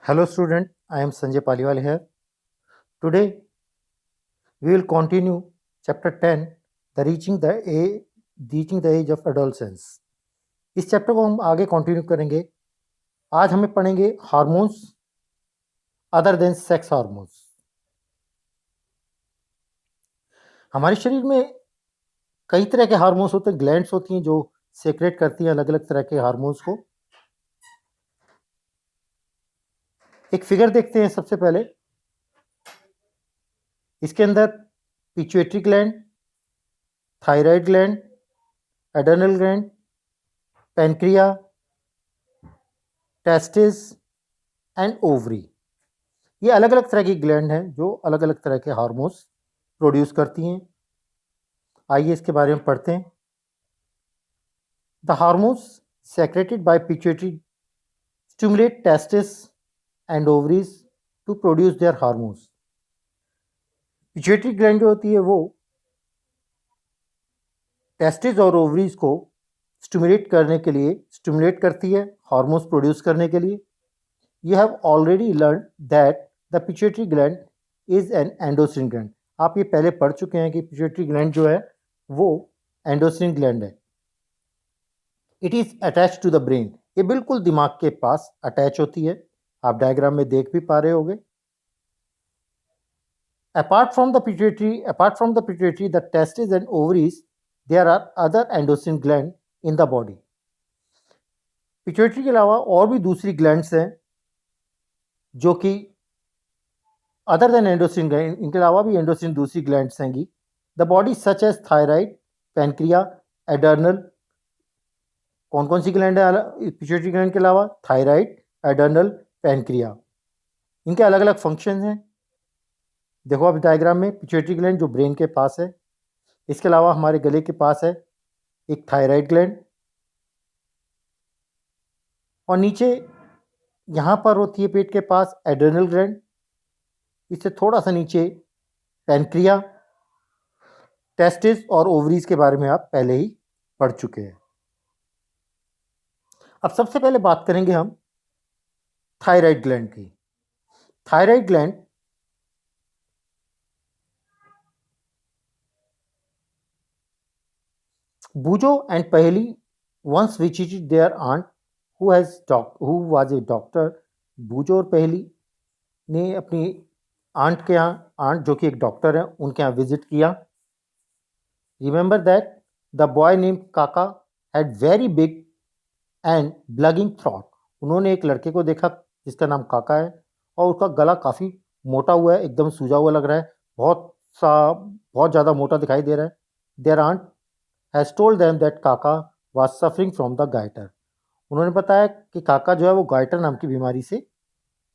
Hello student, I am Sanjay Paliwal here. Today we will continue chapter 10, the reaching the age of adolescence. इस chapter को हम आगे continue करेंगे. आज हमें पढ़ेंगे hormones other than sex hormones. हमारे शरीर में कई तरह के हार्मोन्स होते हैं, ग्लैंड्स होती हैं जो सेक्रेट करती हैं अलग अलग तरह के हार्मोन्स को. एक फिगर देखते हैं सबसे पहले. इसके अंदर pituitary gland, thyroid gland, adrenal gland, pancreas, testis and ovary, ये अलग अलग तरह की ग्लैंड हैं जो अलग अलग तरह के हार्मोन्स प्रोड्यूस करती हैं. आइए इसके बारे में पढ़ते हैं. The hormones secreted by pituitary stimulate testis and ovaries to produce their hormones. Pituitary gland जो होती है वो टेस्टिस और ओवरीज को स्टिमुलेट करती है हार्मोन्स प्रोड्यूस करने के लिए. You have already learned that the pituitary gland is an endocrine gland. आप ये पहले पढ़ चुके हैं कि पिट्यूटरी ग्लैंड जो है वो एंडोक्राइन ग्लैंड है. It is attach to the brain. ये बिल्कुल दिमाग के पास अटैच होती है. आप डायग्राम में देख भी पा रहे होंगे. Apart from the pituitary, the testes and ovaries, there are other endocrine gland in the body. Pituitary के अलावा और भी दूसरी ग्लैंड्स हैं जो कि अदर देन एंडोक्राइन ग्लैंड, इनके अलावा भी एंडोक्राइन दूसरी ग्लैंड्स हैंगी. The body such as thyroid, pancreas, adrenal. कौन कौन सी ग्लैंड है पिट्यूटरी ग्लैंड के अलावा? Thyroid, adrenal, pancreas. इनके अलग अलग फंक्शन हैं. देखो अब डायग्राम में पिट्यूटरी ग्लैंड जो ब्रेन के पास है. इसके अलावा हमारे गले के पास है एक थायराइड ग्लैंड, और नीचे यहाँ पर होती है पेट के पास एड्रेनल ग्लैंड. इससे थोड़ा सा नीचे पैनक्रिया, टेस्टिस और ओवरीज के बारे में आप पहले ही पढ़ चुके हैं. अब सबसे पहले बात करेंगे हम थायराइड ग्लैंड की. थायराइड ग्लैंड बूजो एंड पहेली once visited their aunt who was a doctor. बूजो और पहेली ने अपनी आंट जो कि एक डॉक्टर है उनके यहाँ विजिट किया. Remember that the boy name Kaka had very big and bulging throat. उन्होंने एक लड़के को देखा जिसका नाम काका है और उसका गला काफ़ी मोटा हुआ है, एकदम सूजा हुआ लग रहा है, बहुत ज़्यादा मोटा दिखाई दे रहा है. Their aunt has told them that Kaka was suffering from the goiter. उन्होंने बताया कि काका जो है वो गाइटर नाम की बीमारी से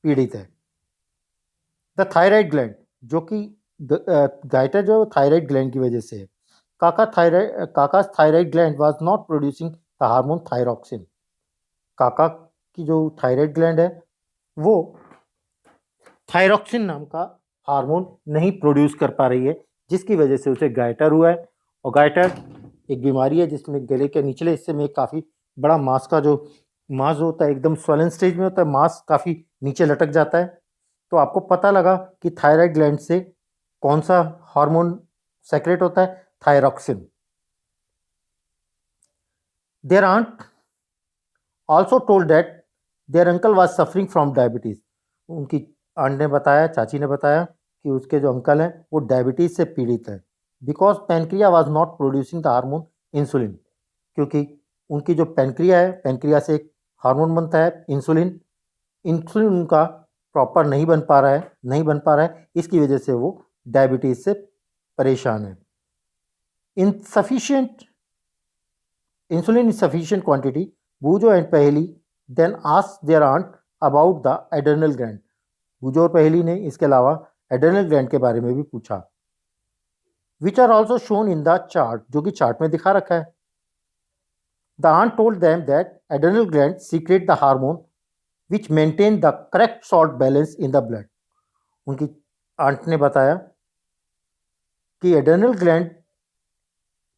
पीड़ित है. द थायराइड ग्लैंड, जो कि गाइटर जो है वो थायराइड ग्लैंड की वजह से है. काका thyroid gland was not producing the hormone thyroxine. काका की जो थायराइड ग्लैंड है वो थायरॉक्सिन नाम का हार्मोन नहीं प्रोड्यूस कर पा रही है, जिसकी वजह से उसे गाइटर हुआ है. और गाइटर एक बीमारी है जिसमें गले के निचले हिस्से में काफ़ी बड़ा मांस होता है, एकदम स्वलन स्टेज में होता है, मांस काफ़ी नीचे लटक जाता है. तो आपको पता लगा कि थायराइड ग्लैंड से कौन सा हार्मोन सेक्रेट होता है? Thyroxine. Their aunt also told that their uncle was suffering from diabetes. उनकी आंट ने बताया, चाची ने बताया कि उसके जो अंकल हैं वो डायबिटीज़ से पीड़ित है. Because pancreas was not producing the hormone insulin. क्योंकि उनकी जो पैनक्रिया है, पैनक्रिया से एक हार्मोन बनता है इंसुलिन. इंसुलिन उनका प्रॉपर नहीं बन पा रहा है. इसकी वजह से वो डायबिटीज़ से परेशान है. Insulin in sufficient quantity, बूजो and पहेली then asked their aunt about the adrenal gland. बूजो और पहेली ने इसके अलावा एड्रेनल ग्लैंड के बारे में भी पूछा. which are also shown in the chart, जो कि चार्ट में दिखा रखा है. The aunt told them that adrenal gland secrete the hormone which maintain the correct salt balance in the blood. उनकी आंट ने बताया कि एड्रेनल ग्लैंड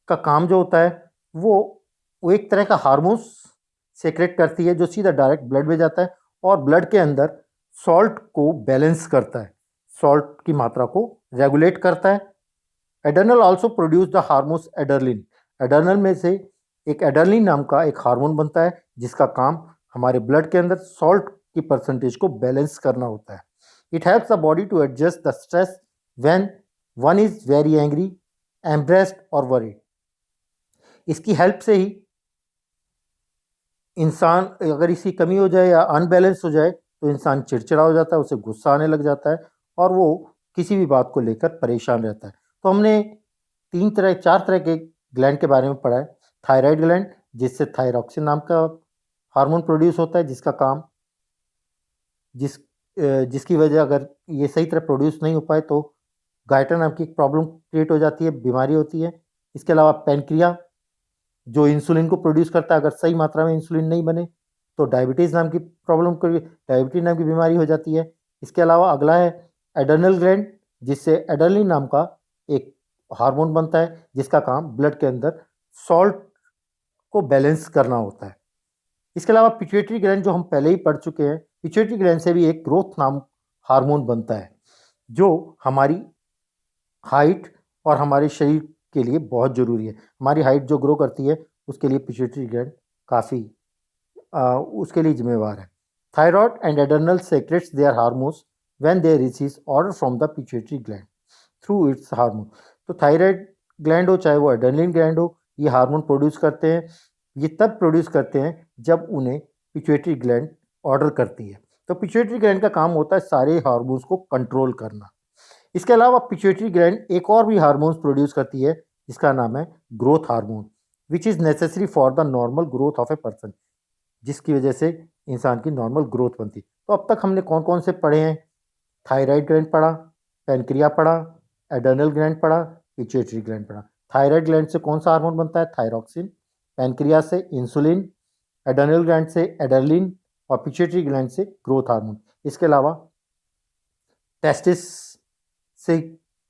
का काम जो होता है वो एक तरह का हार्मोन्स सेक्रेट करती है जो सीधा डायरेक्ट ब्लड में जाता है और ब्लड के अंदर सॉल्ट को बैलेंस करता है, सॉल्ट की मात्रा को रेगुलेट करता है। Adrenal also produce the hormones adrenaline. Adrenal में से एक एडरलिन नाम का एक हार्मोन बनता है जिसका काम हमारे ब्लड के अंदर सॉल्ट की परसेंटेज को बैलेंस करना होता है। It helps the body to adjust the stress when one is very angry, embarrassed और वरीड। इसकी हेल्प से ही इंसान, अगर इसकी कमी हो जाए या अनबैलेंस हो जाए तो इंसान चिड़चिड़ा हो जाता है, उसे गुस्सा आने लग जाता है और वो किसी भी बात को लेकर परेशान रहता है। तो हमने 4 तरह के ग्लैंड के बारे में पढ़ा है। थायराइड ग्लैंड, जिससे थायरॉक्सिन नाम का हार्मोन प्रोड्यूस होता है, जिसका काम जिसकी वजह अगर ये सही तरह प्रोड्यूस नहीं हो पाए तो गाइटर नाम की प्रॉब्लम क्रिएट हो जाती है, बीमारी होती है। इसके अलावा पैनक्रिया, जो इंसुलिन को प्रोड्यूस करता है, अगर सही मात्रा में इंसुलिन नहीं बने तो डायबिटीज़ नाम की डायबिटीज नाम की बीमारी हो जाती है। इसके अलावा अगला है एडर्नल ग्लैंड, जिससे एडर्लिन नाम का एक हार्मोन बनता है जिसका काम ब्लड के अंदर सॉल्ट को बैलेंस करना होता है। इसके अलावा पिट्यूटरी ग्लैंड, जो हम पहले ही पढ़ चुके हैं, पिट्यूटरी ग्लैंड से भी एक ग्रोथ नाम हार्मोन बनता है जो हमारी हाइट और हमारे शरीर के लिए बहुत ज़रूरी है। हमारी हाइट जो ग्रो करती है उसके लिए पिट्यूटरी ग्लैंड काफ़ी उसके लिए जिम्मेवार है। Thyroid and adrenal secretes their hormones when they receives order from the pituitary gland through its hormone. तो थायराइड ग्लैंड हो चाहे वो एडर्नलिन ग्लैंड हो, ये हार्मोन प्रोड्यूस करते हैं। ये तब प्रोड्यूस करते हैं जब उन्हें पिट्यूटरी ग्लैंड ऑर्डर करती है। तो पिट्यूटरी ग्लैंड का काम होता है सारे हार्मोन्स को कंट्रोल करना। इसके अलावा पिट्यूटरी ग्लैंड एक और भी हार्मोन्स प्रोड्यूस करती है जिसका नाम है growth hormone, which is necessary for the normal growth of a person, जिसकी वजह से इंसान की नॉर्मल ग्रोथ बनती है। तो अब तक हमने कौन कौन से पढ़े हैं? थायराइड ग्लैंड पढ़ा, पैनक्रिया पढ़ा, एडर्नल ग्लैंड पढ़ा, पिट्यूटरी ग्लैंड पढ़ा। थायराइड ग्लैंड से कौन सा हार्मोन बनता है? थायरॉक्सिन। पैनक्रिया से इंसुलिन, एडर्नल ग्लैंड से एडरलिन और पिट्यूटरी ग्लैंड से ग्रोथ हार्मोन। इसके अलावा टेस्टिस से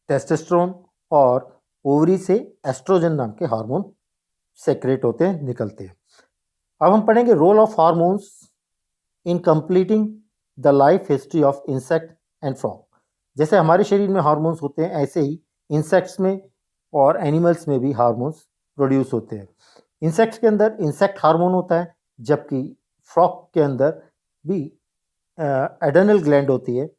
टेस्टोस्टेरोन और ओवरी से एस्ट्रोजन नाम के हार्मोन सेक्रेट होते हैं, निकलते हैं। अब हम पढ़ेंगे role of hormones in completing the life history of insect and frog. जैसे हमारे शरीर में हार्मोन्स होते हैं, ऐसे ही इंसेक्ट्स में और एनिमल्स में भी हार्मोन्स प्रोड्यूस होते हैं। इंसेक्ट्स के अंदर इंसेक्ट हार्मोन होता है, जबकि फ्रॉग के अंदर भी एडर्नल ग्लैंड होती है।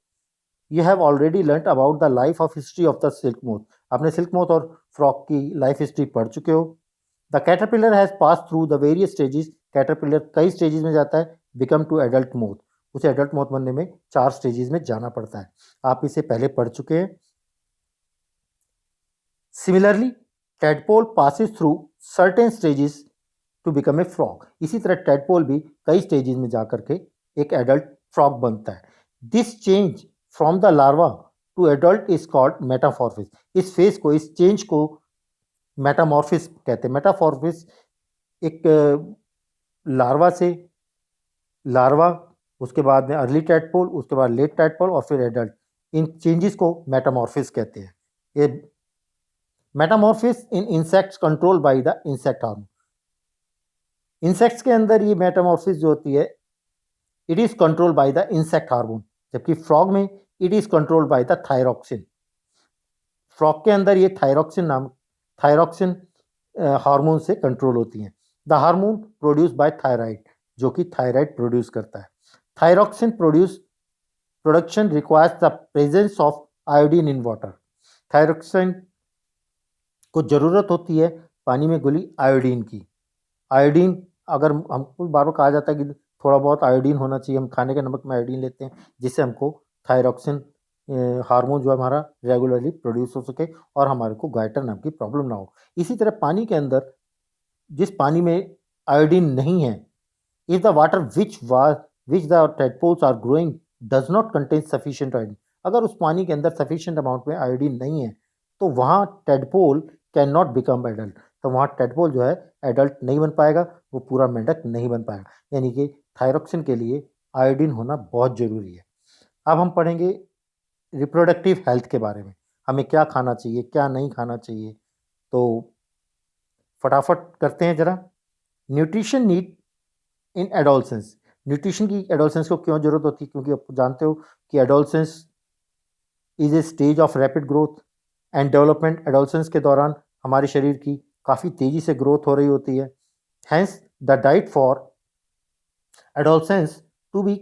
You have already learn about the life of history of the silk moth. आपने सिल्क मोथ और फ्रॉग की लाइफ हिस्ट्री पढ़ चुके हो। The caterpillar has pass through the various stages. Caterpillar कई स्टेजेस में जाता है, बिकम टू एडल्ट मोथ। उसे एडल्ट मोथ बनने में 4 स्टेजेस में जाना पड़ता है। आप इसे पहले पढ़ चुके हैं। Similarly tadpole passes through certain stages to become a frog. इसी तरह टेडपोल भी कई स्टेजेस में जाकर के एक एडल्ट फ्रॉग बनता है। This change from the larva to adult is called metamorphosis. इस फेज को, इस चेंज को मेटामॉर्फिस कहते हैं। मेटामॉर्फिस एक लार्वा से लार्वा, उसके बाद में अर्ली टैडपोल, उसके बाद लेट टैडपोल और फिर एडल्ट, इन चेंजेस को मेटामॉर्फिस कहते हैं। ये metamorphosis in insects control by the insect hormone. Insects के अंदर ये मेटामॉर्फिस जो होती है, it is control by the insect hormone, जबकि फ्रॉग में it is control by the thyroxine. Frog के अंदर ये थायरॉक्सिन हार्मोन से कंट्रोल होती हैं। The hormone produce by thyroid, जो कि थायराइड प्रोड्यूस करता है। Thyroxine production requires the presence of iodine in water. Thyroxine को ज़रूरत होती है पानी में घुली आयोडीन की। आयोडीन, अगर हमको बार बार कहा जाता है कि थोड़ा बहुत आयोडीन होना चाहिए, हम खाने के नमक में आयोडीन लेते हैं जिससे हमको थायरॉक्सिन हार्मोन जो हमारा रेगुलरली प्रोड्यूस हो सके और हमारे को गाइटर नाम की प्रॉब्लम ना हो। इसी तरह पानी के अंदर, जिस पानी में आयोडीन नहीं है, if the water which the tadpoles are growing does not contain sufficient iodine, अगर उस पानी के अंदर सफिशिएंट अमाउंट में आयोडीन नहीं है तो वहाँ tadpole can not become adult. तो वहाँ टेडपोल जो है एडल्ट नहीं बन पाएगा, वो पूरा मेंढक नहीं बन पाएगा। यानी कि थायरॉक्सिन के लिए आयोडीन होना बहुत ज़रूरी है। अब हम पढ़ेंगे रिप्रोडक्टिव हेल्थ के बारे में, हमें क्या खाना चाहिए, क्या नहीं खाना चाहिए। तो फटाफट करते हैं ज़रा। Nutrition need in adolescence. Nutrition की एडोलसेंस को क्यों ज़रूरत होती है? क्योंकि आप जानते हो कि adolescence is a stage of rapid growth and development. Adolescence के दौरान हमारे शरीर की काफ़ी तेज़ी से ग्रोथ हो रही होती है। Hence the diet for adolescence to be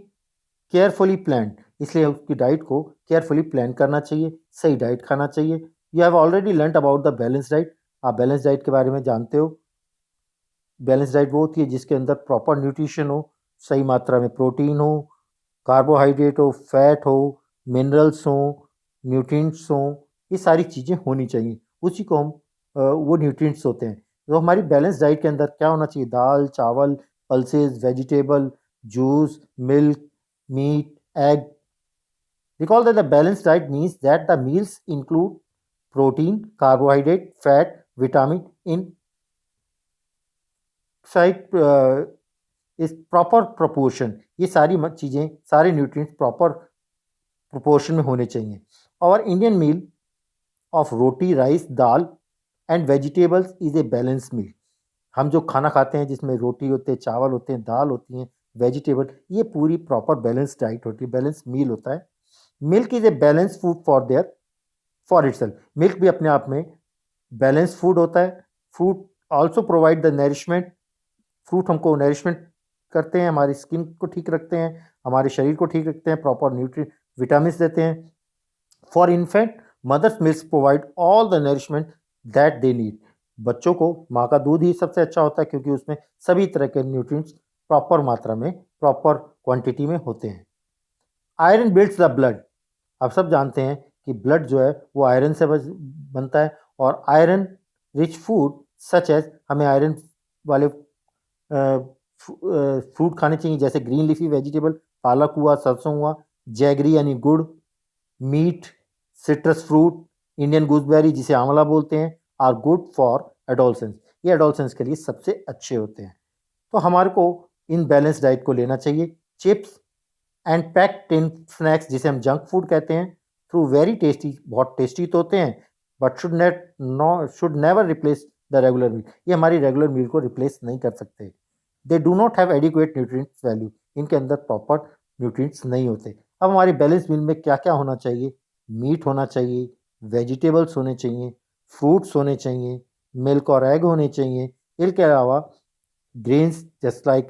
carefully planned, इसलिए उसकी डाइट को केयरफुली प्लान करना चाहिए, सही डाइट खाना चाहिए। You have already learned about the balance diet, आप बैलेंस डाइट के बारे में जानते हो। बैलेंस डाइट वो होती है जिसके अंदर प्रॉपर न्यूट्रिशन हो, सही मात्रा में प्रोटीन हो, कार्बोहाइड्रेट हो, फैट हो, मिनरल्स हो, न्यूट्रिएंट्स हो, ये सारी चीज़ें होनी चाहिए, उसी को हम वो न्यूट्रिएंट्स होते हैं। तो हमारी बैलेंस डाइट के अंदर क्या होना चाहिए? दाल, चावल, pulses, vegetable, juice, milk, meat, egg. Recall that the balanced diet means that the meals include protein, carbohydrate, fat, vitamin in इस प्रॉपर प्रोपोर्शन। ये सारी चीज़ें, सारे न्यूट्रिएंट्स प्रॉपर प्रोपोर्शन में होने चाहिए। और Indian meal of roti, rice, dal and vegetables is a balance meal. हम जो खाना खाते हैं जिसमें रोटी होते हैं, चावल होते हैं, दाल होती हैं, वेजिटेबल, ये पूरी प्रॉपर बैलेंस डाइट होती है, बैलेंस मील होता है। Milk is a balance food for itself. Milk भी अपने आप में बैलेंस फूड होता है। Fruit also provide the nourishment. Fruit हमको नरिशमेंट करते हैं, हमारी स्किन को ठीक रखते हैं, हमारे शरीर को ठीक रखते हैं, प्रॉपर न्यूट्री विटामिन देते हैं। For infant mother's milk provide all the nourishment that they need. बच्चों को माँ का दूध ही सबसे अच्छा होता है क्योंकि उसमें सभी तरह के न्यूट्रिएंट्स प्रॉपर मात्रा में, प्रॉपर क्वांटिटी में होते हैं। Iron builds the blood. आप सब जानते हैं कि ब्लड जो है वो आयरन से बनता है, और iron rich food such as, हमें आयरन वाले फ्रूट खाने चाहिए जैसे ग्रीन लीफी वेजिटेबल, पालक हुआ, सरसों हुआ, जैगरी यानी गुड़, meat, citrus fruit, Indian gooseberry जिसे आंवला बोलते हैं, आर गुड फॉर एडोलसेंस। ये एडोलसेंस के लिए सबसे अच्छे होते हैं। तो हमारे को इन बैलेंस डाइट को लेना चाहिए। Chips and packed tin snacks जिसे हम जंक फूड कहते हैं, थ्रू वेरी टेस्टी, बहुत टेस्टी तो होते हैं, but should never replace the regular meal. ये हमारी रेगुलर मील को रिप्लेस नहीं कर सकते। They do not have adequate nutrients value, इनके अंदर प्रॉपर न्यूट्रिएंट्स नहीं होते। अब हमारी बैलेंस मील में क्या क्या होना चाहिए? मीट होना चाहिए, वेजिटेबल्स होने चाहिए, फ्रूट्स होने चाहिए, मिल्क और एग होने चाहिए। इनके अलावा ग्रेन्स जस्ट लाइक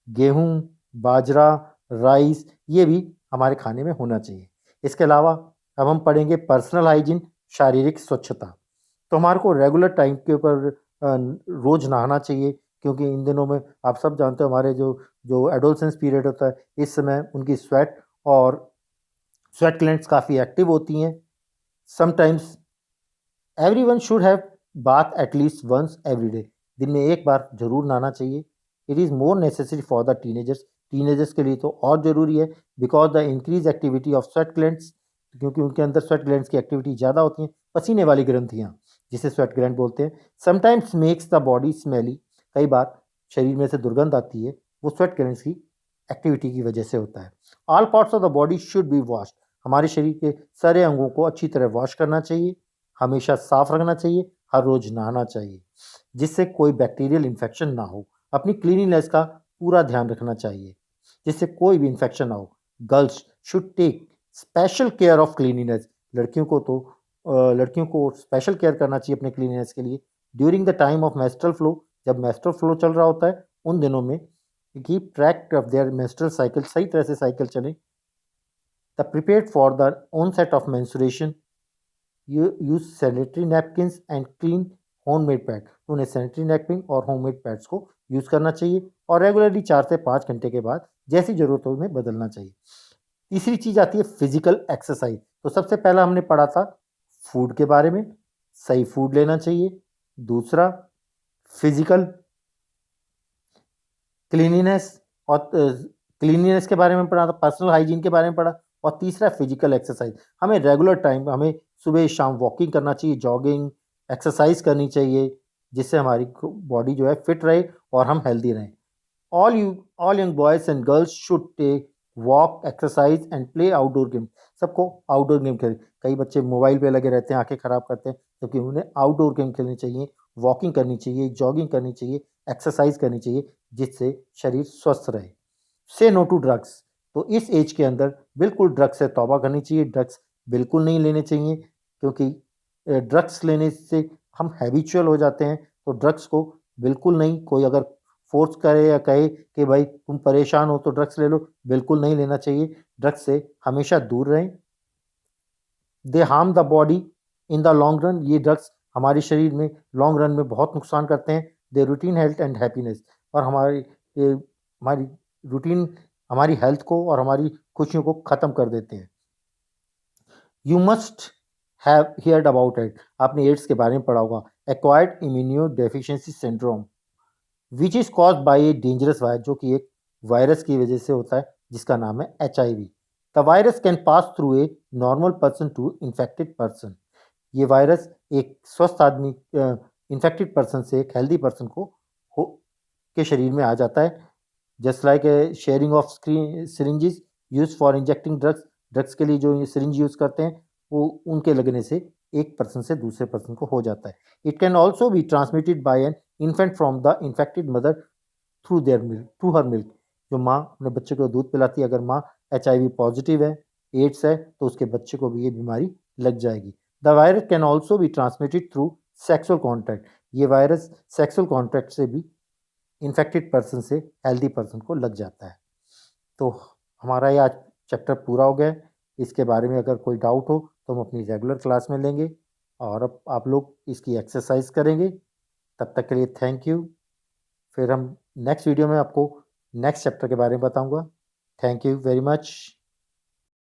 गेहूँ, बाजरा, राइस, ये भी हमारे खाने में होना चाहिए। इसके अलावा अब हम पढ़ेंगे पर्सनल हाइजीन, शारीरिक स्वच्छता। तो हमारे को रेगुलर टाइम के ऊपर रोज़ नहाना चाहिए, क्योंकि इन दिनों में आप सब जानते हो हमारे जो जो एडोलसेंस पीरियड होता है, इस समय उनकी स्वेट ग्लैंड्स काफ़ी एक्टिव होती हैं। Sometimes everyone should have bath at least once every day. दिन में एक बार जरूर नहाना चाहिए। It is more necessary for the teenagers के लिए तो और ज़रूरी है, because the increase activity of sweat glands, क्योंकि उनके अंदर स्वेट ग्लैंड्स की एक्टिविटी ज़्यादा होती हैं, पसीने वाली ग्रंथियाँ जिसे स्वेट ग्लैंड बोलते हैं। Sometimes makes the body smelly, कई बार शरीर में से दुर्गंध आती है, वो स्वेट ग्लैंड्स की एक्टिविटी की वजह से होता है। All parts of the body should be washed, हमारे शरीर के सारे अंगों को अच्छी तरह वॉश करना चाहिए, हमेशा साफ रखना चाहिए, हर रोज नहाना चाहिए, जिससे कोई बैक्टीरियल इन्फेक्शन ना हो। अपनी क्लीनिनेस का पूरा ध्यान रखना चाहिए जिससे कोई भी इन्फेक्शन ना हो। Girls should take special care of cleanliness, लड़कियों को स्पेशल केयर करना चाहिए अपने क्लीनिनेस के लिए। During the time of menstrual flow, जब मेस्ट्रल फ्लो चल रहा होता है उन दिनों में keep track of their menstrual cycle, सही तरह से साइकिल चले। The prepared for the onset of menstruation, use sanitary napkins and clean homemade pad. तो उन्हें सैनिटरी नैपकिन और होममेड पैड्स को यूज़ करना चाहिए, और रेगुलरली 4 से 5 घंटे के बाद जैसी ज़रूरत हो उन्हें बदलना चाहिए। तीसरी चीज़ आती है फिजिकल एक्सरसाइज। तो सबसे पहला हमने पढ़ा था फूड के बारे में, सही फूड लेना चाहिए। दूसरा फिजिकल क्लीनिनेस, और क्लीनिनेस के बारे में पढ़ा था, पर्सनल हाइजीन के बारे में पढ़ा, और तीसरा फिजिकल एक्सरसाइज। हमें रेगुलर टाइम, हमें सुबह शाम वॉकिंग करना चाहिए, जॉगिंग एक्सरसाइज करनी चाहिए, जिससे हमारी बॉडी जो है फिट रहे और हम हेल्दी रहें। All young boys and girls should take walk, exercise and play outdoor game. सबको आउटडोर गेम खेल, कई बच्चे मोबाइल पे लगे रहते हैं, आंखें खराब करते हैं, जबकि उन्हें आउटडोर गेम खेलनी चाहिए, वॉकिंग करनी चाहिए, जॉगिंग करनी चाहिए, एक्सरसाइज करनी चाहिए, जिससे शरीर स्वस्थ रहे। से नो टू ड्रग्स। तो इस एज के अंदर बिल्कुल ड्रग्स से तौबा करनी चाहिए, ड्रग्स बिल्कुल नहीं लेने चाहिए, क्योंकि ड्रग्स लेने से हम हैबिचुअल हो जाते हैं। तो ड्रग्स को बिल्कुल नहीं, कोई अगर फोर्स करे या कहे कि भाई तुम परेशान हो तो ड्रग्स ले लो, बिल्कुल नहीं लेना चाहिए। ड्रग्स से हमेशा दूर रहें। They harm the body in the long run. ये ड्रग्स हमारे शरीर में लॉन्ग रन में बहुत नुकसान करते हैं। दे रूटीन हेल्थ एंड हैप्पीनेस, और हमारी रूटीन हमारी हेल्थ को और हमारी खुशियों को ख़त्म कर देते हैं। You must have heard about it. आपने एड्स के बारे में पढ़ा होगा, acquired immuno deficiency syndrome, which is caused by a dangerous virus, जो कि एक वायरस की वजह से होता है जिसका नाम है HIV। The virus can pass through a normal person to infected person. ये वायरस एक स्वस्थ आदमी इन्फेक्टेड पर्सन से एक हेल्दी पर्सन को हो के शरीर में आ जाता है। Just like sharing of syringes use for injecting drugs. Drugs के लिए जो ये सिरिंज यूज़ करते हैं वो उनके लगने से एक पर्सन से दूसरे पर्सन को हो जाता है। It can also be transmitted by an infant from the infected mother through her milk. जो माँ अपने बच्चे को दूध पिलाती है, अगर माँ HIV पॉजिटिव है, एड्स है, तो उसके बच्चे को भी ये बीमारी लग जाएगी। The virus can also be transmitted through sexual contact. ये वायरस सेक्सुअल कॉन्टैक्ट से भी इन्फेक्टेड पर्सन से हेल्दी पर्सन को लग जाता है। तो हमारा ये आज चैप्टर पूरा हो गया है। इसके बारे में अगर कोई डाउट हो तो हम अपनी रेगुलर क्लास में लेंगे, और अब आप लोग इसकी एक्सरसाइज करेंगे। तब तक के लिए थैंक यू। फिर हम नेक्स्ट वीडियो में आपको नेक्स्ट चैप्टर के बारे में बताऊंगा। Thank you very much.